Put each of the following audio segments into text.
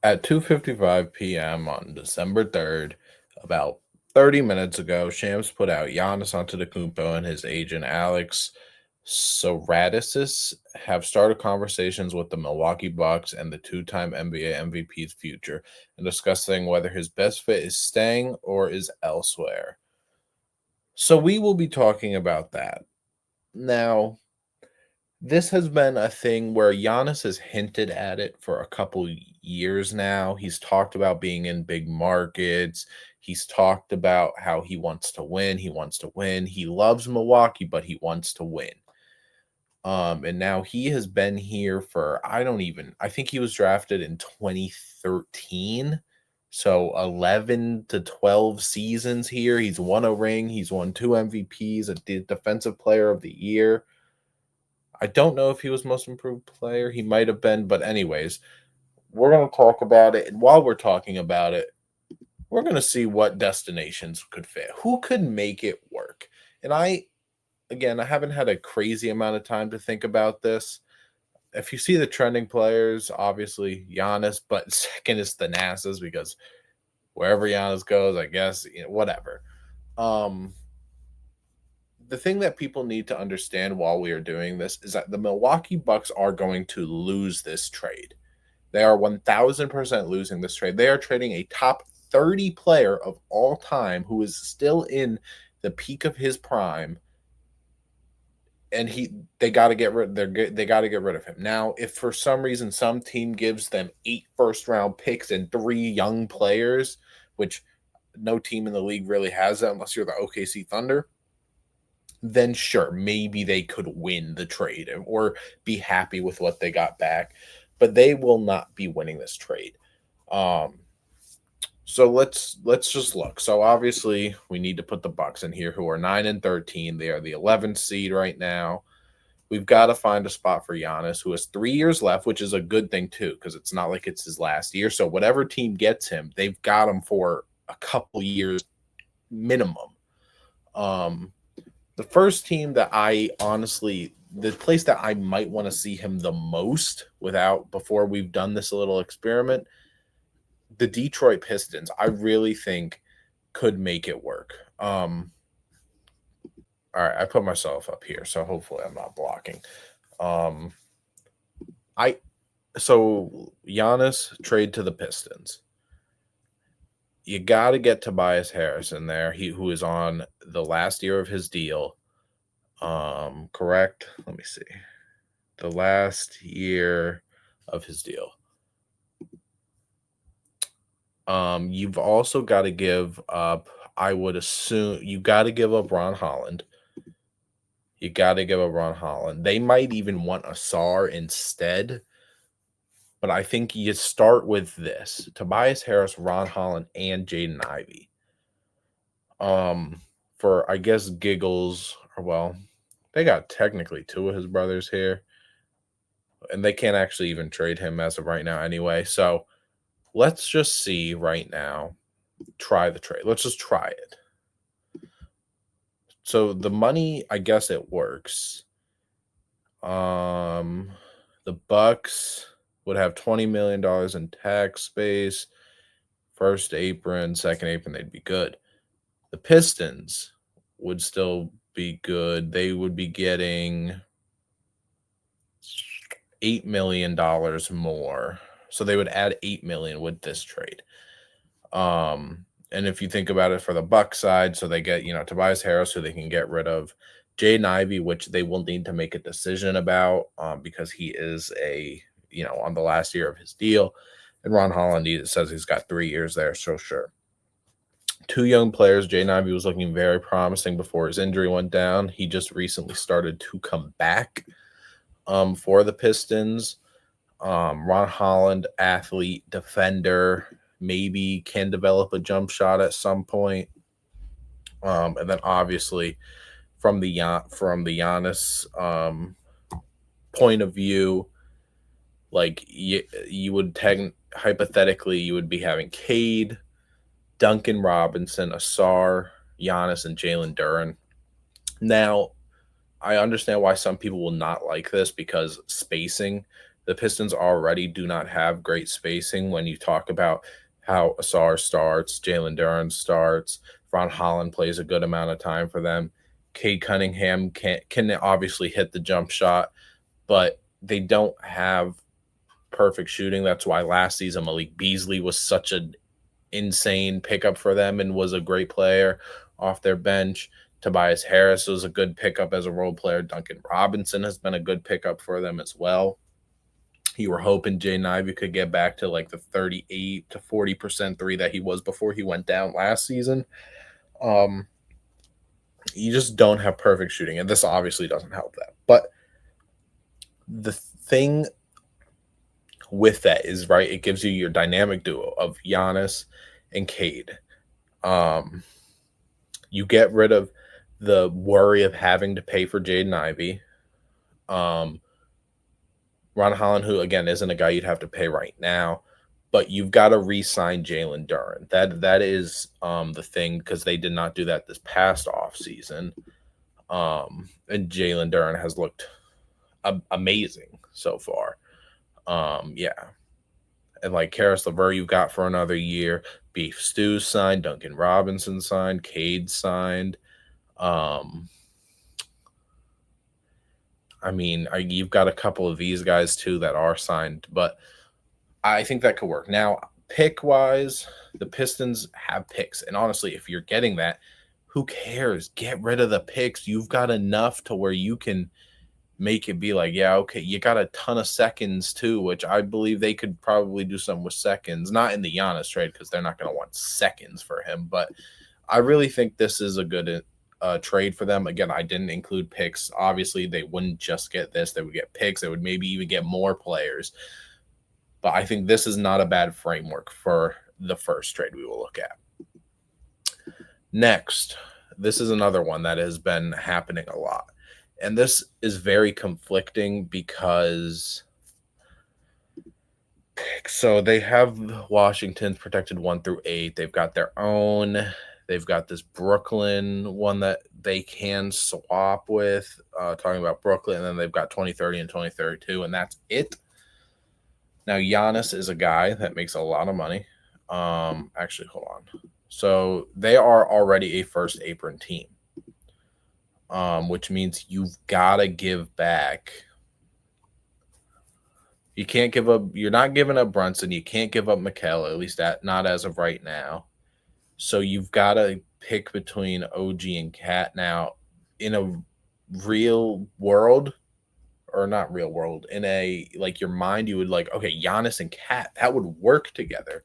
At 2:55 p.m. on December 3rd, about 30 minutes ago, Shams put out Giannis Antetokounmpo and his agent Alex Soradisis have started conversations with the Milwaukee Bucks and the two-time NBA MVP's future and discussing whether his best fit is staying or is elsewhere. So we will be talking about that. Now, this has been a thing where Giannis has hinted at it for a couple years now. He's talked about being in big markets. He's talked about how he wants to win. He wants to win. He loves Milwaukee, but he wants to win. And now he has been here for I think he was drafted in 2013. So 11 to 12 seasons here. He's won a ring. He's won two MVPs, a defensive player of the year. I don't know if he was most improved player. He might have been, but anyways, we're going to talk about it. And while we're talking about it, we're going to see what destinations could fit. Who could make it work? And I haven't had a crazy amount of time to think about this. If you see the trending players, obviously Giannis, but second is Thanasis because wherever Giannis goes, I guess, whatever. Um, the thing that people need to understand while we are doing this is that the Milwaukee Bucks are going to lose this trade. They are 1000% losing this trade. They are trading a top 30 player of all time who is still in the peak of his prime, and they got to get rid they got to get rid of him. Now, if for some reason some team gives them 8 first-round picks and 3 young players, which no team in the league really has that unless you're the OKC Thunder, then sure, maybe they could win the trade or be happy with what they got back, but they will not be winning this trade. Um, so let's just look. So obviously we need to put the Bucks in here, who are 9-13. They are the 11th seed right now. We've got to find a spot for Giannis, who has 3 years left, which is a good thing too, because it's not like it's his last year. So whatever team gets him, they've got him for a couple years minimum. Um, the first team that the place that I might want to see him the most without before we've done this little experiment, the Detroit Pistons, I really think could make it work. All right, I put myself up here, so hopefully I'm not blocking. Um, I so Giannis trade to the Pistons. You got to get Tobias Harris in there. He who is on the last year of his deal. Correct. Let me see. The last year of his deal. You've also got to give up. I would assume you got to give up Ron Holland. You got to give up Ron Holland. They might even want a SAR instead, but I think you start with this: Tobias Harris, Ron Holland, and Jaden Ivey. Um, for I guess giggles, or well, they got technically two of his brothers here, and they can't actually even trade him as of right now anyway. So let's just see right now. Try the trade. Let's just try it. So the money, I guess it works. Um, the Bucks would have $20 million in tax space. First apron, second apron, they'd be good. The Pistons would still be good. They would be getting $8 million more. So they would add 8 million with this trade. And if you think about it for the Buck side, so they get, Tobias Harris, who they can get rid of, Jaden Ivey, which they will need to make a decision about because he is on the last year of his deal. And Ron Holland says he's got 3 years there, so sure. Two young players. Jaden Ivey was looking very promising before his injury went down. He just recently started to come back for the Pistons. Ron Holland, athlete, defender, maybe can develop a jump shot at some point. And then obviously from the Giannis point of view, like you would hypothetically you would be having Cade, Duncan Robinson, Asar, Giannis, and Jalen Duren. Now, I understand why some people will not like this because spacing. The Pistons already do not have great spacing when you talk about how Asar starts, Jalen Duren starts, Ron Holland plays a good amount of time for them. Cade Cunningham can obviously hit the jump shot, but they don't have perfect shooting. That's why last season Malik Beasley was such an insane pickup for them and was a great player off their bench. Tobias Harris was a good pickup as a role player. Duncan Robinson has been a good pickup for them as well. You were hoping Jaden Ivey could get back to like the 38 to 40% three that he was before he went down last season. You just don't have perfect shooting, and this obviously doesn't help that. But the thing with that is, right, it gives you your dynamic duo of Giannis and Cade. You get rid of the worry of having to pay for Jaden Ivey. Ron Holland, who again isn't a guy you'd have to pay right now, but you've got to re-sign Jalen Duren. That is the thing, because they did not do that this past offseason. And Jalen Duren has looked amazing so far. Yeah. And like Karis LeVert, you've got for another year. Beef Stew signed, Duncan Robinson signed, Cade signed. I mean, you've got a couple of these guys too that are signed, but I think that could work. Now, pick wise, the Pistons have picks, and honestly, if you're getting that, who cares? Get rid of the picks. You've got enough to where you can make it be like, yeah, okay, you got a ton of seconds too, which I believe they could probably do something with seconds, not in the Giannis trade because they're not going to want seconds for him, but I really think this is a good trade for them. Again, I didn't include picks. Obviously, they wouldn't just get this. They would get picks. They would maybe even get more players. But I think this is not a bad framework for the first trade we will look at. Next, this is another one that has been happening a lot. And this is very conflicting because so they have Washington's protected 1 through 8. They've got their own. They've got this Brooklyn one that they can swap with, talking about Brooklyn. And then they've got 2030 and 2032, and that's it. Now, Giannis is a guy that makes a lot of money. Actually, hold on. So they are already a first apron team, which means you've got to give back. You can't give up. You're not giving up Brunson. You can't give up Mikal, at least not as of right now. So you've got to pick between OG and Cat. Now, in a real world, or not real world, in a like your mind, you would like, okay, Giannis and Cat, that would work together.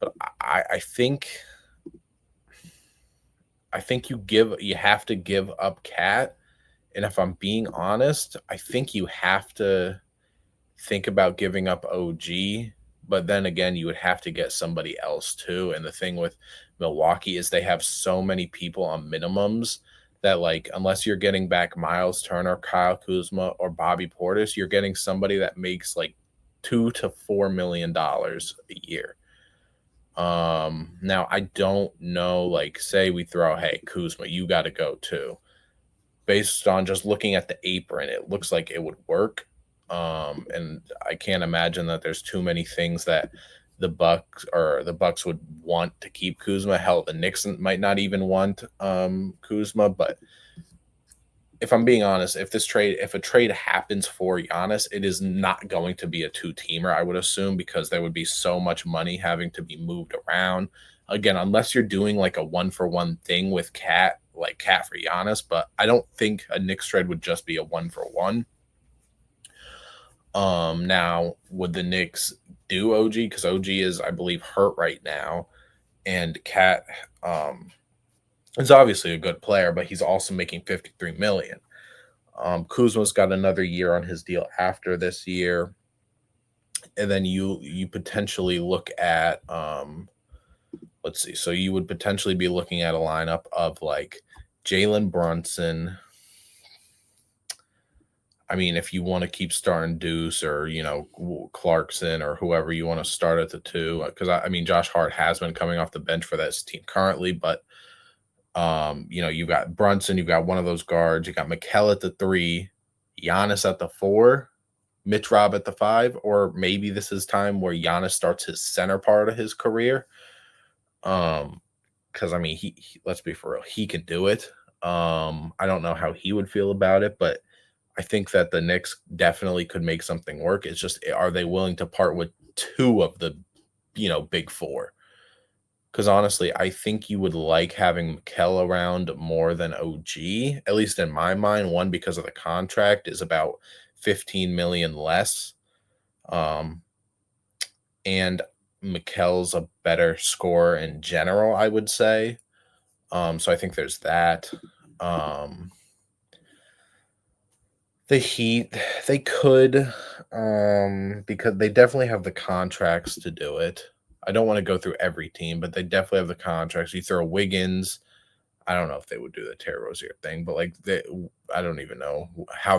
But I think you have to give up Cat. And if I'm being honest, I think you have to think about giving up OG, but then again, you would have to get somebody else too. And the thing with Milwaukee is they have so many people on minimums that, like, unless you're getting back Miles Turner, Kyle Kuzma, or Bobby Portis, you're getting somebody that makes like $2 to $4 million a year. Now I don't know, like, say we throw, hey, Kuzma, you got to go too. Based on just looking at the apron, it looks like it would work. And I can't imagine that there's too many things that the Bucks would want to keep Kuzma. Hell, the Knicks might not even want Kuzma. But if I'm being honest, if a trade happens for Giannis, it is not going to be a 2-teamer, I would assume, because there would be so much money having to be moved around. Again, unless you're doing like a 1-for-1 thing with Cat, like Cat for Giannis, but I don't think a Knicks trade would just be a 1-for-1. Now, would the Knicks do OG? Because OG is, I believe, hurt right now, and Cat is obviously a good player, but he's also making $53 million. Kuzma's got another year on his deal after this year, and then you potentially look at let's see. So you would potentially be looking at a lineup of like Jalen Brunson. I mean, if you want to keep starting Deuce or, Clarkson or whoever you want to start at the 2, because I mean, Josh Hart has been coming off the bench for this team currently, but you've got Brunson, you've got one of those guards, you got Mikal at the 3, Giannis at the 4, Mitch Rob at the 5, or maybe this is time where Giannis starts his center part of his career. Because I mean, let's be for real, he can do it. I don't know how he would feel about it, but I think that the Knicks definitely could make something work. It's just, are they willing to part with two of the, big four? Because honestly, I think you would like having Mikal around more than OG, at least in my mind. One, because of the contract is about 15 million less. And Mikel's a better scorer in general, I would say. So I think there's that. Um, the Heat, they could, because they definitely have the contracts to do it. I don't want to go through every team, but they definitely have the contracts. You throw Wiggins. I don't know if they would do the Terry Rozier thing, but like I don't even know how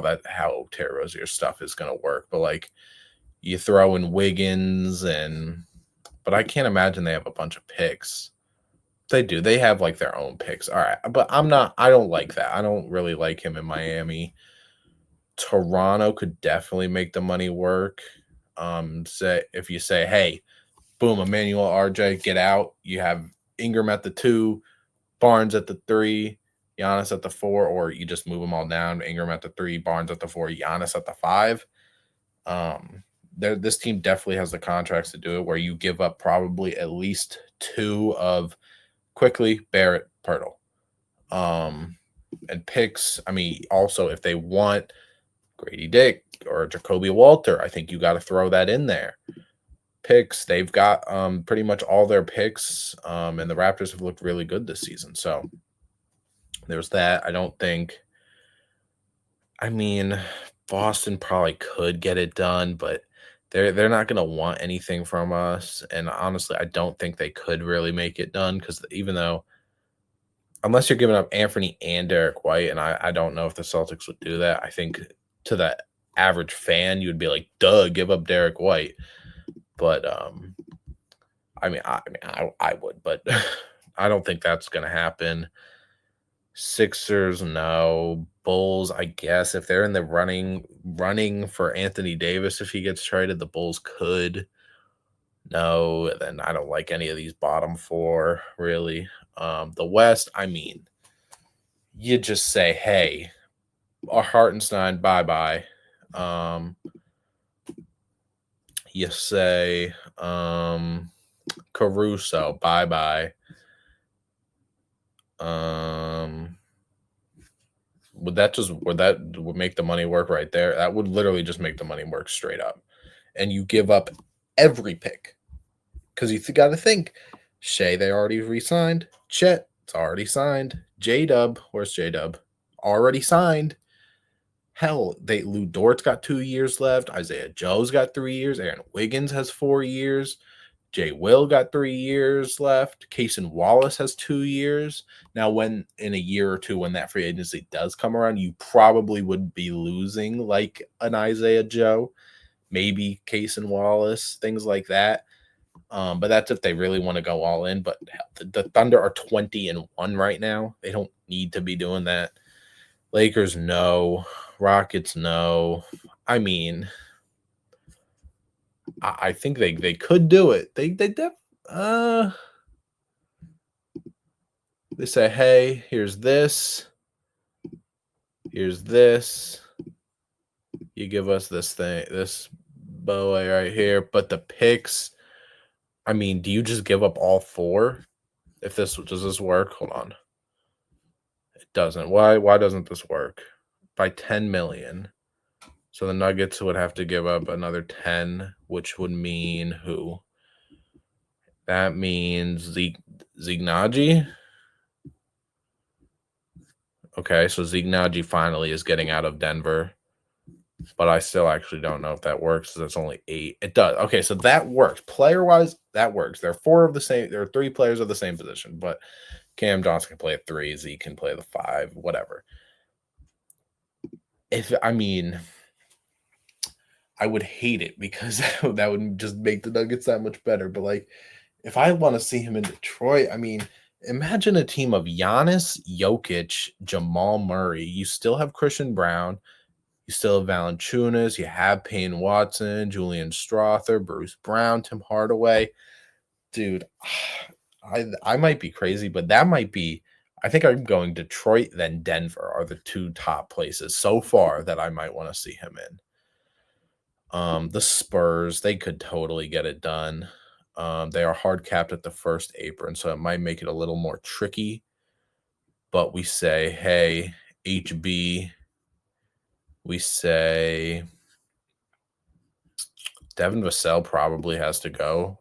Terry Rozier stuff is gonna work. But like you throw in Wiggins but I can't imagine they have a bunch of picks. They do. They have like their own picks. All right. But I don't like that. I don't really like him in Miami. Toronto could definitely make the money work. Say if you say, hey, boom, Emmanuel RJ, get out. You have Ingram at the 2, Barnes at the 3, Giannis at the 4, or you just move them all down. Ingram at the 3, Barnes at the 4, Giannis at the 5. This team definitely has the contracts to do it, where you give up probably at least 2 of Quickly, Barrett, Pirtle. And picks, I mean, also if they want Grady Dick or Jacoby Walter, I think you got to throw that in there. Picks, they've got pretty much all their picks, and the Raptors have looked really good this season. So there's that. I mean, Boston probably could get it done, but they're not going to want anything from us. And honestly, I don't think they could really make it done, because even though, unless you're giving up Anthony and Derek White, and I don't know if the Celtics would do that. I think to the average fan, you'd be like, duh, give up Derek White. But I would, but I don't think that's gonna happen. Sixers, no. Bulls, I guess if they're in the running for Anthony Davis, if he gets traded, the Bulls could. No, then I don't like any of these bottom 4 really. The West, I mean, you just say, hey, Hartenstein, bye-bye. You say Caruso, bye-bye. Would that make the money work right there? That would literally just make the money work straight up. And you give up every pick. Because you got to think, Shea, they already re-signed. Chet, it's already signed. J-Dub, where's J-Dub? Already signed. Hell, Lou Dort's got 2 years left. Isaiah Joe's got 3 years. Aaron Wiggins has 4 years. Jay Will got 3 years left. Cason Wallace has 2 years. Now, when in a year or two, when that free agency does come around, you probably would be losing like an Isaiah Joe, maybe Cason Wallace, things like that. But that's if they really want to go all in. But the Thunder are 20-1 right now. They don't need to be doing that. Lakers, no. Rockets, no. I mean, I think they could do it. They say, hey, here's this. Here's this. You give us this thing, this boy right here. But the picks, I mean, do you just give up all 4? Does this work? Hold on. It doesn't. Why doesn't this work? By 10 million. So the Nuggets would have to give up another 10, which would mean who? That means Zignaji. Okay, so Zignaji finally is getting out of Denver. But I still actually don't know if that works. That's only 8. It does. Okay, so that works. Player-wise, that works. There are 3 players of the same position, but Cam Johnson can play a 3, Zeke can play the 5, whatever. I would hate it because that would just make the Nuggets that much better. But like, if I want to see him in Detroit, I mean, imagine a team of Giannis, Jokic, Jamal Murray. You still have Christian Brown. You still have Valanciunas, you have Payne Watson, Julian Strother, Bruce Brown, Tim Hardaway. Dude, I might be crazy, but that might be I think I'm going Detroit, then Denver are the 2 top places so far that I might wanna see him in. The Spurs, they could totally get it done. They are hard capped at the first apron, so it might make it a little more tricky. But we say, hey, HB, we say Devin Vassell probably has to go.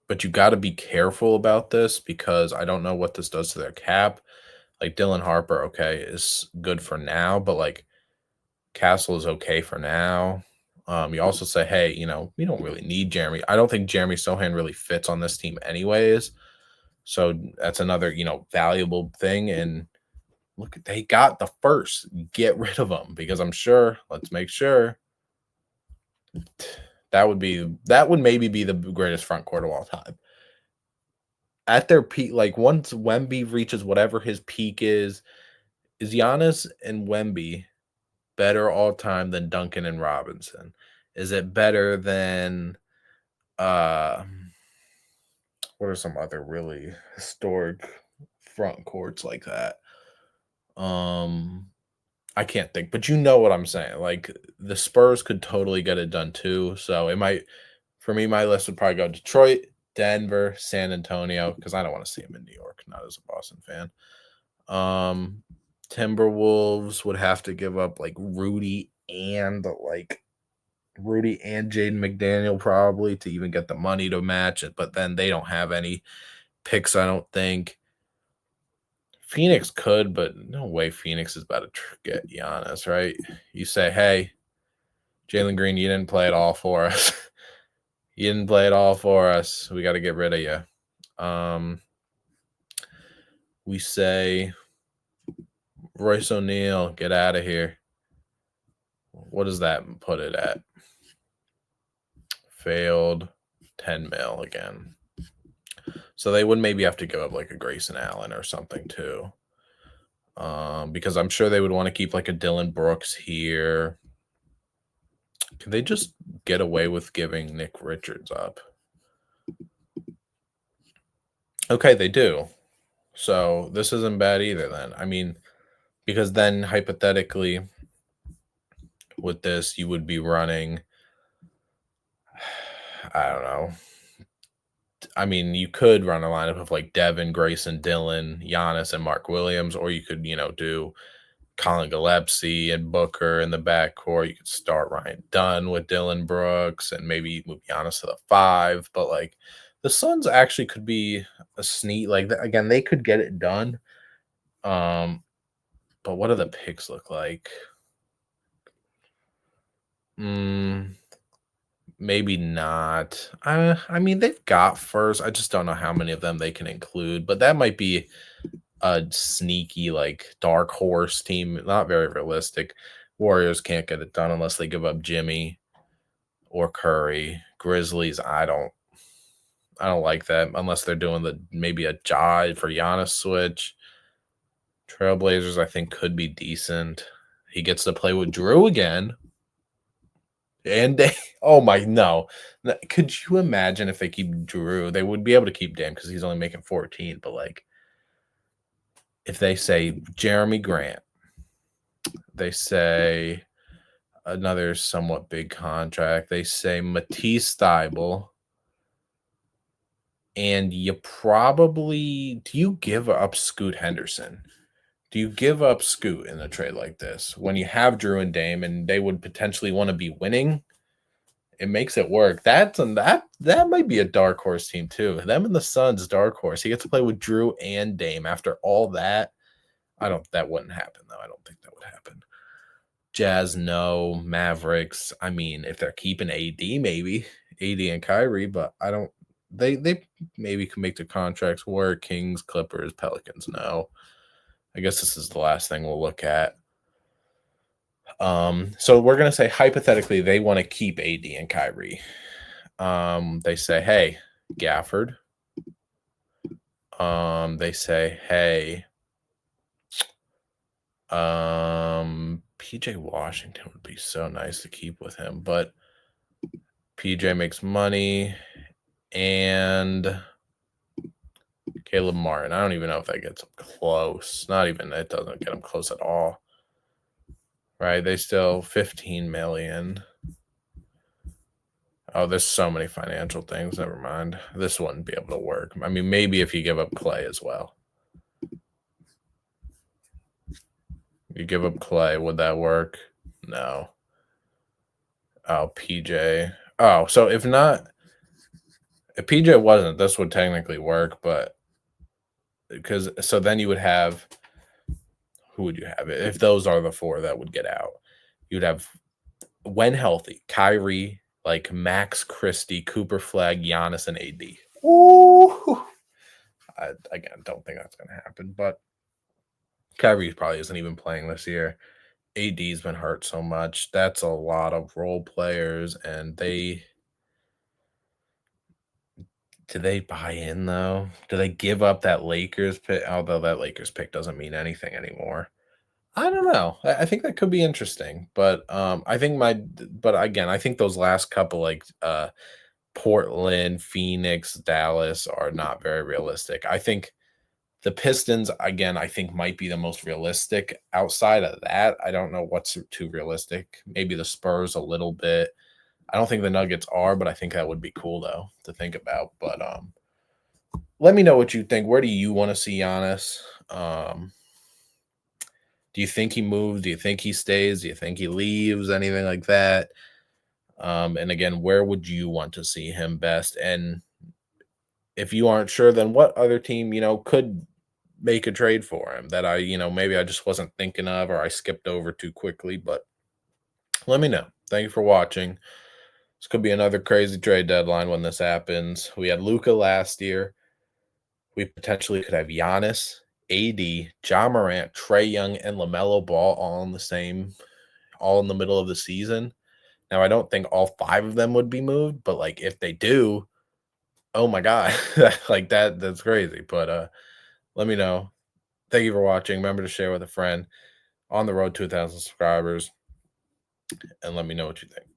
But you got to be careful about this because I don't know what this does to their cap. Like Dylan Harper, okay, is good for now, but like Castle is okay for now. You also say, hey, we don't really need Jeremy. I don't think Jeremy Sohan really fits on this team anyways. So that's another, valuable thing. And look, they got the first. Get rid of them because I'm sure, let's make sure that would maybe be the greatest front court of all time. At their peak, like once Wemby reaches whatever his peak is Giannis and Wemby better all time than Duncan and Robinson? Is it better than uh what are some other really historic front courts like that? I can't think, but you know what I'm saying. Like the Spurs could totally get it done too. So it might for me, my list would probably go Detroit, Denver, San Antonio, because I don't want to see him in New York, not as a Boston fan. Um Timberwolves would have to give up like Rudy and Jaden McDaniel probably to even get the money to match it, but then they don't have any picks, I don't think. Phoenix could, but no way Phoenix is about to get Giannis, right? You say, hey, Jalen Green, you didn't play it all for us. You didn't play it all for us. We got to get rid of you. We say, Royce O'Neal, get out of here. What does that put it at? Failed 10 mil again. So they would maybe have to give up like a Grayson Allen or something too. Because I'm sure they would want to keep like a Dylan Brooks here. Can they just get away with giving Nick Richards up? Okay, they do. So this isn't bad either then. I mean, because then hypothetically with this, you would be running, I don't know. I mean, you could run a lineup of like Devin, Grayson, Dylan, Giannis, and Mark Williams, or you could, do Colin Gillespie and Booker in the backcourt. You could start Ryan Dunn with Dylan Brooks and maybe move Giannis to the 5. But like the Suns actually could be a sneak. Like again, they could get it done. But what do the picks look like? Maybe not. I mean, they've got first. I just don't know how many of them they can include. But that might be a sneaky, like dark horse team. Not very realistic. Warriors can't get it done unless they give up Jimmy or Curry. Grizzlies, I don't like that unless they're doing maybe a Ja for Giannis switch. Trailblazers, I think, could be decent. He gets to play with Drew again. And they, oh my, no. Could you imagine if they keep Drew? They would be able to keep Dame because he's only making 14. But like, if they say Jeremy Grant, they say another somewhat big contract, they say Matisse Thybulle, and you probably do you give up Scoot Henderson? Do you give up Scoot in a trade like this when you have Drew and Dame and they would potentially want to be winning? It makes it work. That might be a dark horse team too. Them and the Suns, dark horse. He gets to play with Drew and Dame after all that. That wouldn't happen though. I don't think that would happen. Jazz, no. Mavericks. I mean, if they're keeping AD, maybe AD and Kyrie, but I don't. They maybe can make the contracts work. Kings, Clippers, Pelicans, no. I guess this is the last thing we'll look at. So we're gonna say hypothetically they want to keep AD and Kyrie. They say, hey, Gafford. They say, hey, PJ Washington would be so nice to keep with him, but PJ makes money and Caleb Martin. I don't even know if that gets him close. Not even it doesn't get him close at all. Right? They still 15 million. Oh, there's so many financial things. Never mind. This wouldn't be able to work. I mean, maybe if you give up Clay as well. You give up Clay, would that work? No. Oh, PJ. Oh, so if not, if PJ wasn't, this would technically work, but because so then you would have who would you have if those are the four that would get out? You'd have when healthy, Kyrie, like Max Christie, Cooper Flag, Giannis, and AD. Ooh. I again don't think that's gonna happen, but Kyrie probably isn't even playing this year. AD's been hurt so much. That's a lot of role players, and do they buy in though? Do they give up that Lakers pick? Although that Lakers pick doesn't mean anything anymore. I don't know. I think that could be interesting, but I think but again, I think those last couple like Portland, Phoenix, Dallas are not very realistic. I think the Pistons, again, I think might be the most realistic. Outside of that, I don't know what's too realistic. Maybe the Spurs a little bit. I don't think the Nuggets are, but I think that would be cool though to think about. But let me know what you think. Where do you want to see Giannis? Do you think he moves? Do you think he stays? Do you think he leaves? Anything like that? And again, where would you want to see him best? And if you aren't sure, then what other team, could make a trade for him that maybe I just wasn't thinking of or I skipped over too quickly, but let me know. Thank you for watching. This could be another crazy trade deadline when this happens. We had Luca last year. We potentially could have Giannis, AD, John Morant, Trey Young, and LaMelo Ball all in the middle of the season. Now, I don't think all five of them would be moved, but like if they do, oh my God, like that's crazy. But let me know. Thank you for watching. Remember to share with a friend on the road to 1,000 subscribers and let me know what you think.